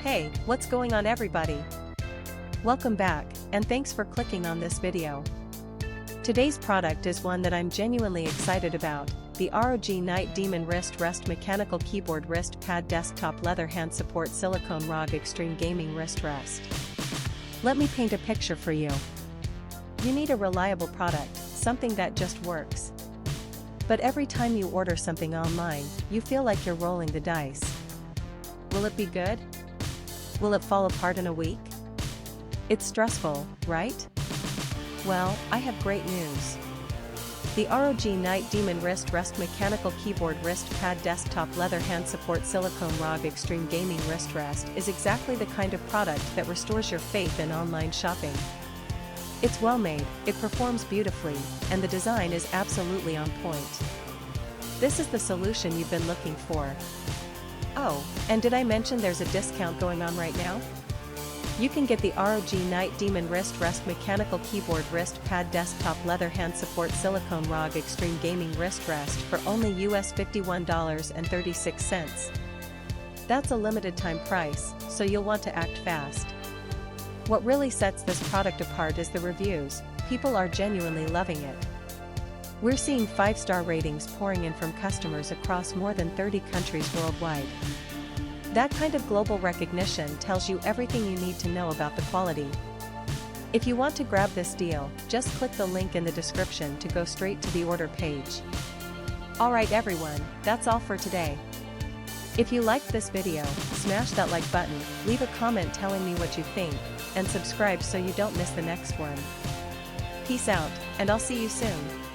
Hey, what's going on everybody? Welcome back, and thanks for clicking on this video. Today's product is one that I'm genuinely excited about, the ROG Night Demon Wrist Rest Mechanical Keyboard Wrist Pad Desktop Leather Hand Support Silicone ROG Extreme Gaming Wrist Rest. Let me paint a picture for you. You need a reliable product, something that just works. But every time you order something online, you feel like you're rolling the dice. Will it be good? Will it fall apart in a week? It's stressful, right? Well, I have great news. The ROG Night Demon Wrist Rest Mechanical Keyboard Wrist Pad Desktop Leather Hand Support Silicone ROG Extreme Gaming Wrist Rest is exactly the kind of product that restores your faith in online shopping. It's well made, it performs beautifully, and the design is absolutely on point. This is the solution you've been looking for. Oh, and did I mention there's a discount going on right now? You can get the ROG Night Demon Wrist Rest Mechanical Keyboard Wrist Pad Desktop Leather Hand Support Silicone ROG Extreme Gaming Wrist Rest for only US $51.36. That's a limited time price, so you'll want to act fast. What really sets this product apart is the reviews. People are genuinely loving it. We're seeing 5-star ratings pouring in from customers across more than 30 countries worldwide. That kind of global recognition tells you everything you need to know about the quality. If you want to grab this deal, just click the link in the description to go straight to the order page. Alright everyone, that's all for today. If you liked this video, smash that like button, leave a comment telling me what you think, and subscribe so you don't miss the next one. Peace out, and I'll see you soon.